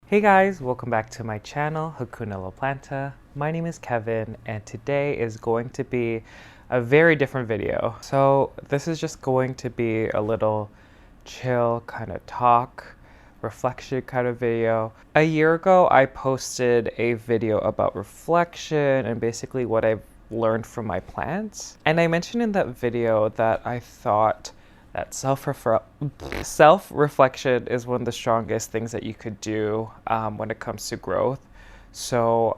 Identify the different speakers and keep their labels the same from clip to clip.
Speaker 1: Hey guys, welcome back to my channel, Hakuna La Planta. My name is Kevin and today is going to be a very different video. So this is just going to be a little chill kind of talk, reflection kind of video. A year ago I posted a video about reflection and basically what I've learned from my plants. And I mentioned in that video that I thought that self-reflection is one of the strongest things that you could do when it comes to growth. So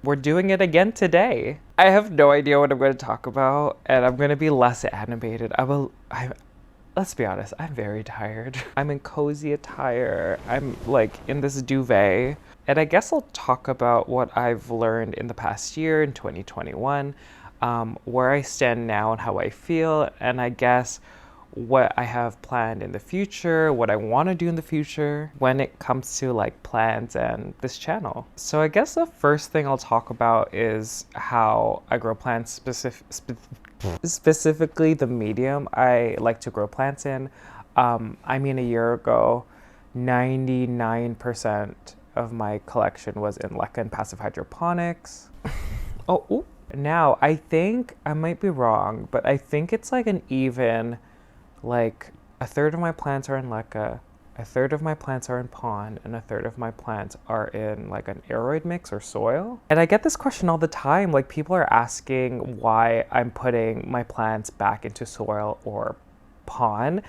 Speaker 1: we're doing it again today. I have no idea what I'm going to talk about, and I'm going to be less animated. Let's be honest, I'm very tired. I'm in cozy attire. I'm like in this duvet. And I guess I'll talk about what I've learned in the past year, in 2021, where I stand now and how I feel, and I guess what I have planned in the future, what I want to do in the future when it comes to like plants and this channel. So I guess the first thing I'll talk about is how I grow plants, specifically the medium I like to grow plants in. I mean, a year ago, 99% of my collection was in LECA and passive hydroponics. Ooh. Now, I think, I might be wrong, but I think it's like an even, like a third of my plants are in LECA, a third of my plants are in pond, and a third of my plants are in like an aeroid mix or soil. And I get this question all the time, like people are asking why I'm putting my plants back into soil or pond.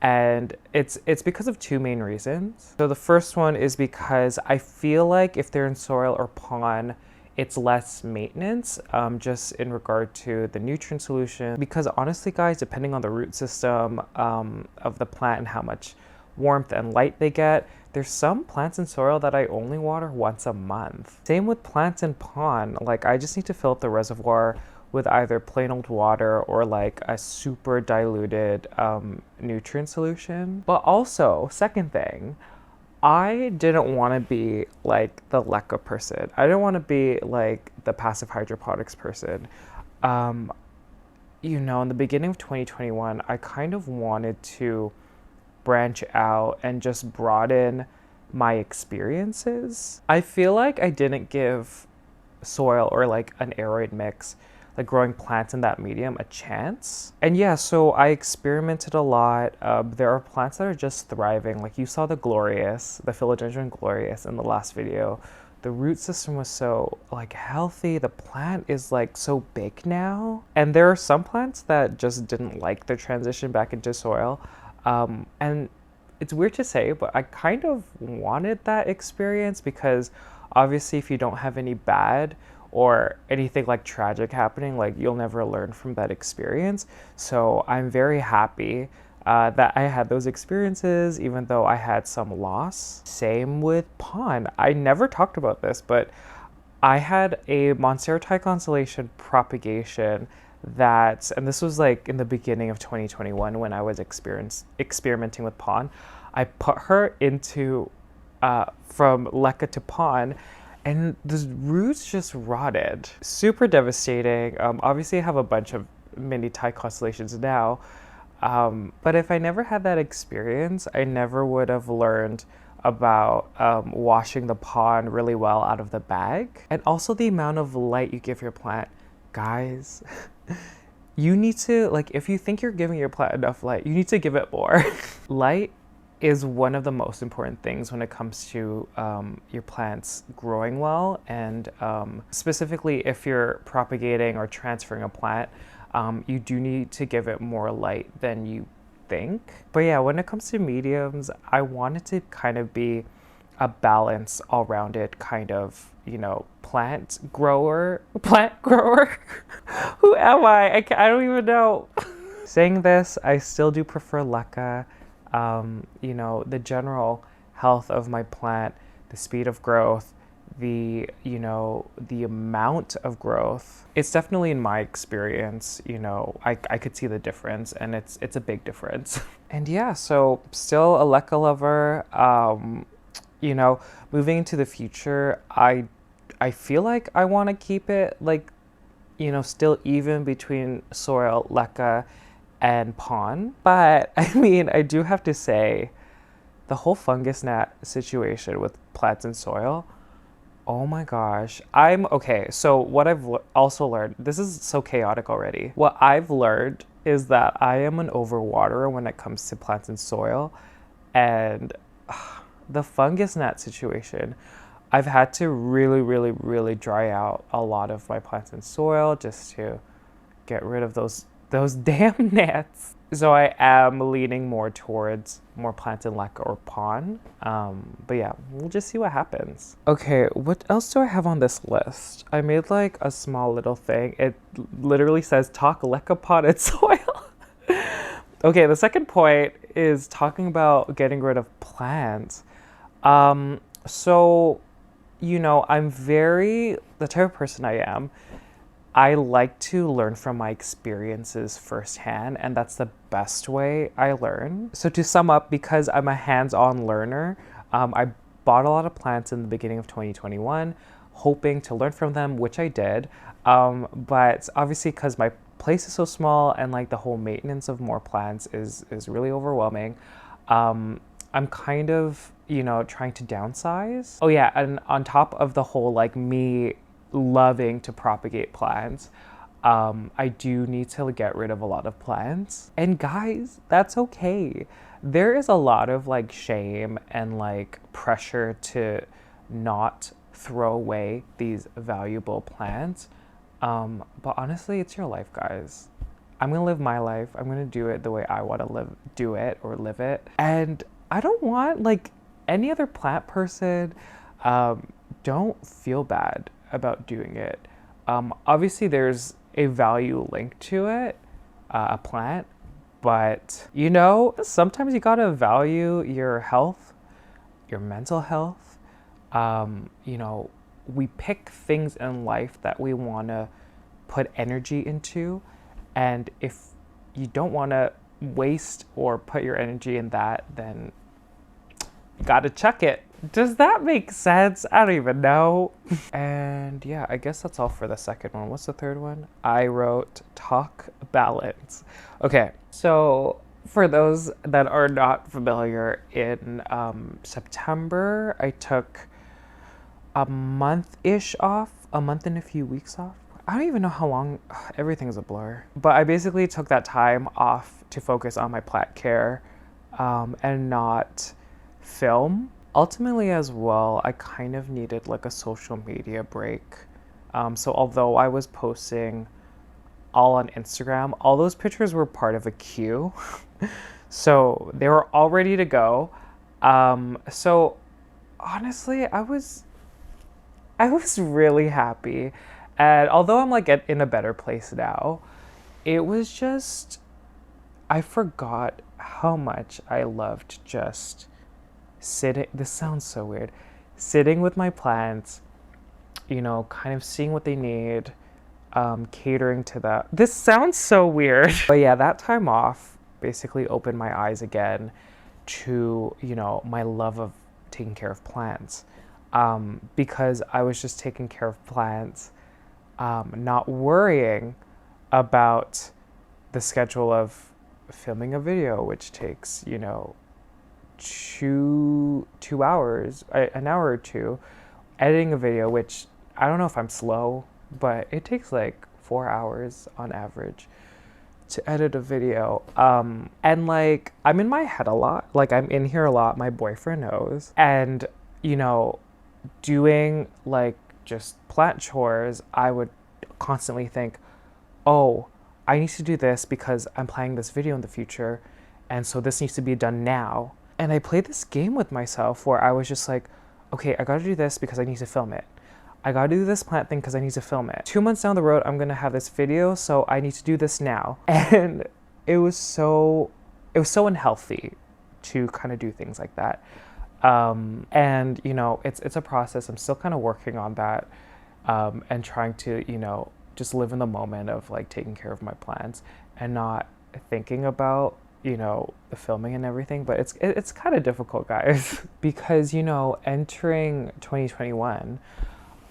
Speaker 1: And it's because of two main reasons. So the first one is because I feel like if they're in soil or pond, it's less maintenance, just in regard to the nutrient solution. Because honestly, guys, depending on the root system of the plant and how much warmth and light they get, there's some plants in soil that I only water once a month. Same with plants in pond. Like I just need to fill up the reservoir with either plain old water or like a super diluted nutrient solution. But also, second thing, I didn't want to be like the LECA person. I didn't want to be like the passive hydroponics person. You know, in the beginning of 2021, I kind of wanted to branch out and just broaden my experiences. I feel like I didn't give soil or like an aeroid mix, like growing plants in that medium, a chance. And yeah, so I experimented a lot. There are plants that are just thriving. Like you saw the Philodendron glorious in the last video. The root system was so like healthy. The plant is like so big now. And there are some plants that just didn't like the transition back into soil. And it's weird to say, but I kind of wanted that experience because obviously if you don't have any bad or anything like tragic happening, like you'll never learn from that experience. So I'm very happy that I had those experiences, even though I had some loss. Same with pond. I never talked about this, but I had a MONSTERA constellation propagation and this was like in the beginning of 2021 when I was experimenting with pond. I put her into from LECA to pond, and the roots just rotted. Super devastating. Obviously I have a bunch of mini Thai constellations now, but if I never had that experience, I never would have learned about washing the pond really well out of the bag. And also the amount of light you give your plant. Guys, you need to, like, if you think you're giving your plant enough light, you need to give it more. Light is one of the most important things when it comes to your plants growing well, and specifically if you're propagating or transferring a plant, you do need to give it more light than you think. But yeah, when it comes to mediums, I wanted to kind of be a balance all rounded kind of, you know, plant grower. Who am I? I don't even know. Saying this, I still do prefer LECA. You know, the general health of my plant, the speed of growth, the amount of growth. It's definitely, in my experience, you know, I could see the difference, and it's a big difference. And yeah, so still a LECA lover. You know, moving into the future, I feel like I want to keep it like, you know, still even between soil, LECA, and pond. But I mean, I do have to say, the whole fungus gnat situation with plants and soil. Oh my gosh. Okay. So what I've also learned, this is so chaotic already. What I've learned is that I am an overwaterer when it comes to plants and soil. And the fungus gnat situation, I've had to really, really, really dry out a lot of my plants and soil just to get rid of those damn gnats. So I am leaning more towards more plants in LECA or pond. But yeah, we'll just see what happens. Okay, what else do I have on this list? I made like a small little thing. It literally says talk LECA potted soil. Okay, the second point is talking about getting rid of plants. So, you know, I'm the type of person I am. I like to learn from my experiences firsthand, and that's the best way I learn. So to sum up, because I'm a hands-on learner, I bought a lot of plants in the beginning of 2021, hoping to learn from them, which I did. But obviously, because my place is so small and like the whole maintenance of more plants is really overwhelming, I'm kind of, you know, trying to downsize. Oh yeah, and on top of the whole like me loving to propagate plants, I do need to get rid of a lot of plants. And guys, that's okay. There is a lot of like shame and like pressure to not throw away these valuable plants. But honestly, it's your life, guys. I'm gonna live my life. I'm gonna do it the way I want to do it or live it. And I don't want like any other plant person, don't feel bad about doing it. Obviously there's a value linked to it, a plant, but you know, sometimes you gotta value your health, your mental health. You know, we pick things in life that we wanna put energy into, and if you don't wanna waste or put your energy in that, then you gotta chuck it. Does that make sense? I don't even know. And yeah, I guess that's all for the second one. What's the third one? I wrote talk balance. Okay, so for those that are not familiar, in September, I took a month-ish off, a month and a few weeks off. I don't even know how long, everything's a blur. But I basically took that time off to focus on my plant care and not film. Ultimately as well, I kind of needed like a social media break. So although I was posting all on Instagram, all those pictures were part of a queue. So they were all ready to go. So honestly, I was really happy. And although I'm like in a better place now, it was just, I forgot how much I loved just sitting, this sounds so weird, sitting with my plants, you know, kind of seeing what they need, catering to that. This sounds so weird. But yeah, that time off basically opened my eyes again to, you know, my love of taking care of plants. Because I was just taking care of plants, not worrying about the schedule of filming a video, which takes, you know, two hours, an hour or two, editing a video, which I don't know if I'm slow, but it takes like 4 hours on average to edit a video. And like, I'm in my head a lot, like I'm in here a lot, my boyfriend knows. And, you know, doing like just plant chores, I would constantly think, oh, I need to do this because I'm planning this video in the future, and so this needs to be done now. And I played this game with myself where I was just like, okay, I gotta do this because I need to film it. I gotta do this plant thing because I need to film it. 2 months down the road, I'm gonna have this video, so I need to do this now. And it was so unhealthy to kind of do things like that. And you know, it's a process. I'm still kind of working on that, and trying to, you know, just live in the moment of like taking care of my plants and not thinking about, you know, the filming and everything. But it's kind of difficult, guys, because, you know, entering 2021,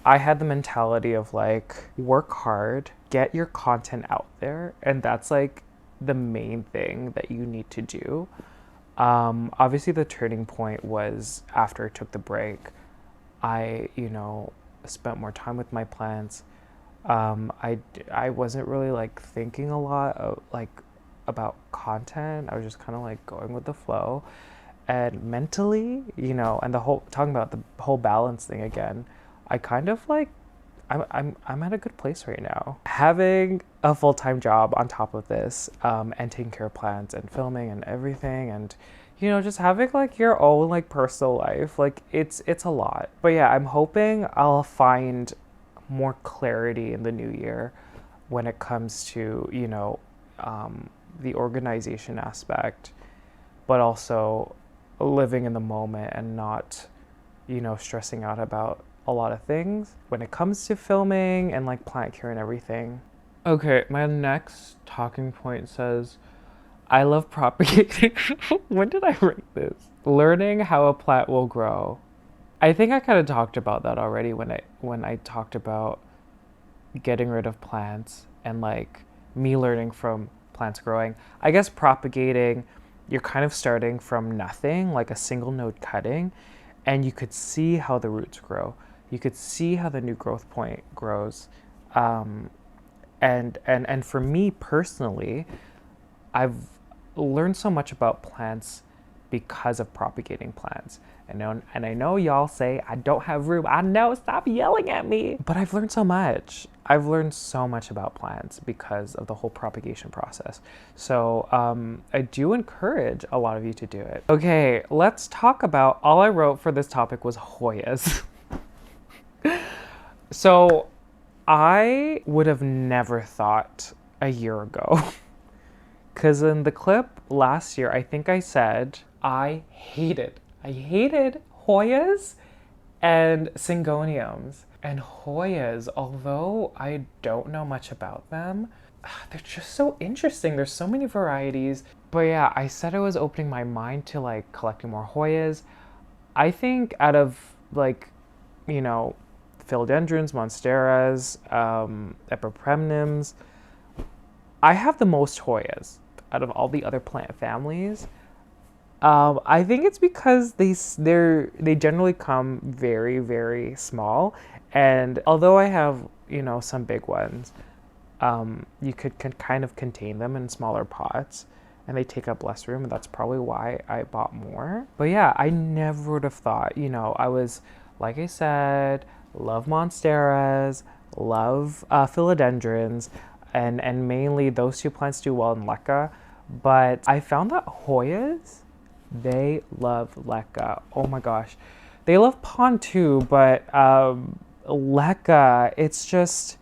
Speaker 1: I had the mentality of like, work hard, get your content out there, and that's like the main thing that you need to do. Obviously the turning point was after I took the break. I, spent more time with my plants. I wasn't really like thinking a lot of like about content. I was just kind of like going with the flow, and mentally, and the whole talking about the whole balance thing again. I kind of like I'm at a good place right now. Having a full-time job on top of this, and taking care of plants and filming and everything, and just having like your own like personal life, like it's a lot. But yeah, I'm hoping I'll find more clarity in the new year when it comes to the organization aspect, but also living in the moment and not stressing out about a lot of things when it comes to filming and like plant care and everything. Okay, my next talking point says, I love propagating. When did I write this? Learning how a plant will grow. I think I kind of talked about that already when I talked about getting rid of plants and like me learning from plants growing. I guess propagating, you're kind of starting from nothing, like a single node cutting, and you could see how the roots grow. You could see how the new growth point grows. And for me personally, I've learned so much about plants because of propagating plants. And I know y'all say I don't have room. I know, stop yelling at me. But I've learned so much. I've learned so much about plants because of the whole propagation process. So I do encourage a lot of you to do it. Okay, let's talk about, all I wrote for this topic was Hoyas. So I would have never thought a year ago, because in the clip last year, I think I said I hated Hoyas and Syngoniums. And Hoyas, although I don't know much about them, they're just so interesting. There's so many varieties. But yeah, I said I was opening my mind to like collecting more Hoyas. I think out of like, philodendrons, monsteras, epipremnums, I have the most Hoyas out of all the other plant families. I think it's because they generally come very, very small, and although I have some big ones, you could kind of contain them in smaller pots, and they take up less room, and that's probably why I bought more. But yeah, I never would have thought, I was, like I said, love monsteras, love philodendrons, and mainly those two plants do well in LECA. But I found that Hoyas, they love LECA. Oh my gosh. They love pond too, but LECA, it's just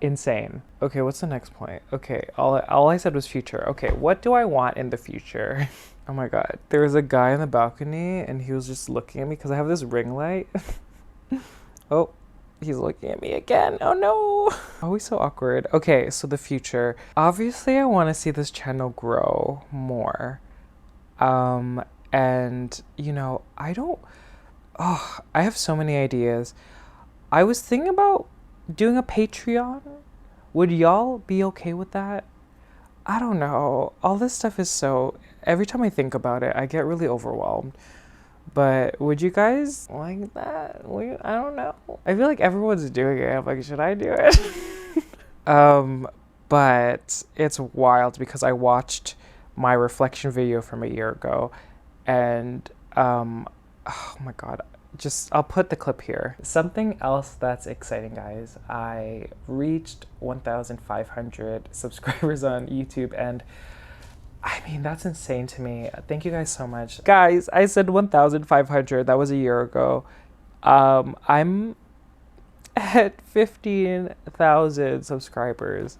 Speaker 1: insane. Okay, what's the next point? Okay, all I said was future. Okay, what do I want in the future? Oh my god. There was a guy on the balcony and he was just looking at me because I have this ring light. Oh, he's looking at me again. Oh no. Always so awkward. Okay, so the future. Obviously, I want to see this channel grow more. And I have so many ideas. I was thinking about doing a Patreon. Would y'all be okay with that? I don't know. All this stuff is so, every time I think about it, I get really overwhelmed. But would you guys like that? I don't know. I feel like everyone's doing it. I'm like, should I do it? But it's wild because I watched my reflection video from a year ago, and oh my god, I'll put the clip here. Something else that's exciting, guys, I reached 1,500 subscribers on YouTube, and I mean, that's insane to me. Thank you guys so much. Guys, I said 1,500. That was a year ago. I'm at 15,000 subscribers.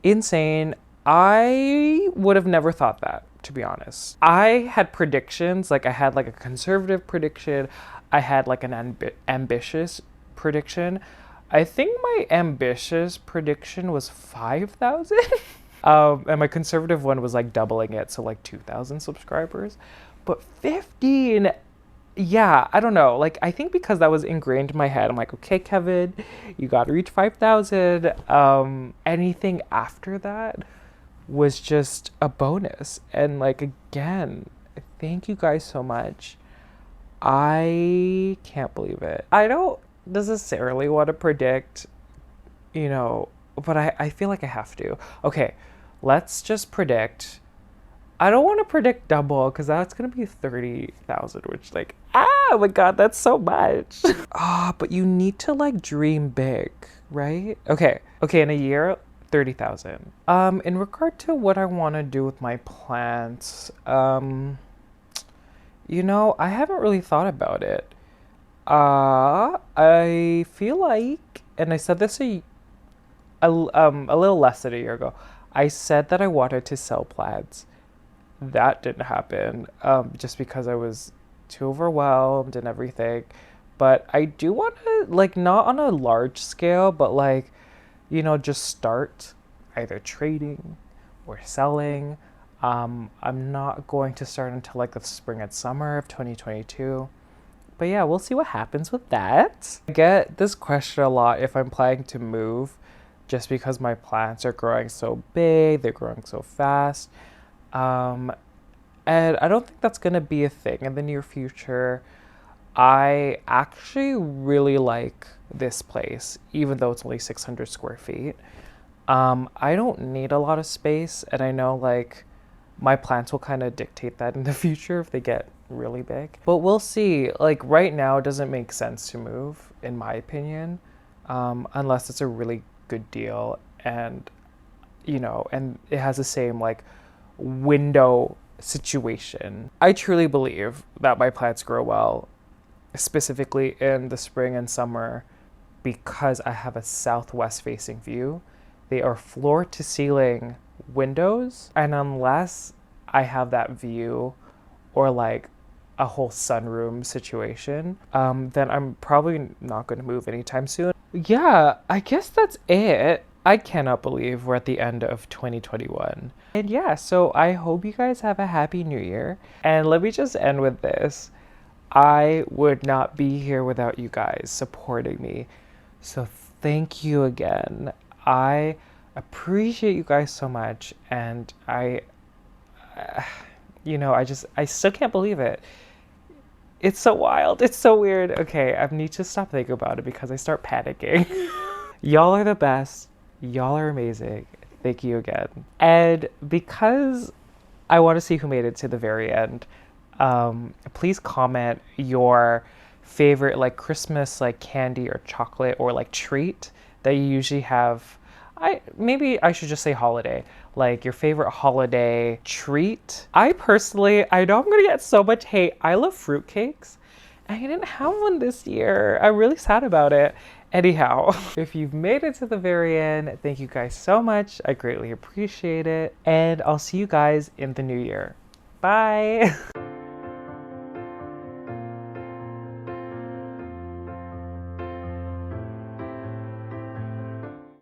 Speaker 1: Insane. I would have never thought that, to be honest. I had predictions. Like, I had like a conservative prediction. I had like an ambitious prediction. I think my ambitious prediction was 5,000. And my conservative one was like doubling it, so like 2,000 subscribers. But 15, yeah, I don't know. Like, I think because that was ingrained in my head, I'm like, okay, Kevin, you gotta reach 5,000. Anything after that, was just a bonus. And like, again, thank you guys so much. I can't believe it. I don't necessarily want to predict, you know, but I feel like I have to. Okay, let's just predict. I don't want to predict double because that's going to be 30,000, which like, oh my God, that's so much. But you need to like dream big, right? Okay, in a year, 30,000. In regard to what I want to do with my plants, you know, I haven't really thought about it. I feel like, and I said this a little less than a year ago, I said that I wanted to sell plants. That didn't happen, just because I was too overwhelmed and everything. But I do want to, like, not on a large scale, but like, you know, just start either trading or selling. I'm not going to start until like the spring and summer of 2022. But yeah, we'll see what happens with that. I get this question a lot if I'm planning to move, just because my plants are growing so big, they're growing so fast. And I don't think that's gonna be a thing in the near future. I actually really like this place, even though it's only 600 square feet. I don't need a lot of space, and I know like my plants will kind of dictate that in the future if they get really big. But we'll see. Like right now, it doesn't make sense to move, in my opinion, unless it's a really good deal and, you know, and it has the same like window situation. I truly believe that my plants grow well, specifically in the spring and summer, because I have a southwest facing view. They are floor to ceiling windows, and unless I have that view or like a whole sunroom situation, then I'm probably not going to move anytime soon. Yeah, I guess that's it. I cannot believe we're at the end of 2021. And yeah, so I hope you guys have a happy new year. And let me just end with this. I would not be here without you guys supporting me. So thank you again. I appreciate you guys so much, and you know, I still can't believe it. It's so wild. It's so weird. Okay, I need to stop thinking about it because I start panicking. Y'all are the best. Y'all are amazing. Thank you again. And because I want to see who made it to the very end, please comment your favorite like Christmas like candy or chocolate or like treat that you usually have. Maybe I should just say holiday, like your favorite holiday treat. I personally, I know I'm gonna get so much hate. I love fruitcakes. I didn't have one this year. I'm really sad about it. Anyhow, if you've made it to the very end, thank you guys so much. I greatly appreciate it. And I'll see you guys in the new year. Bye.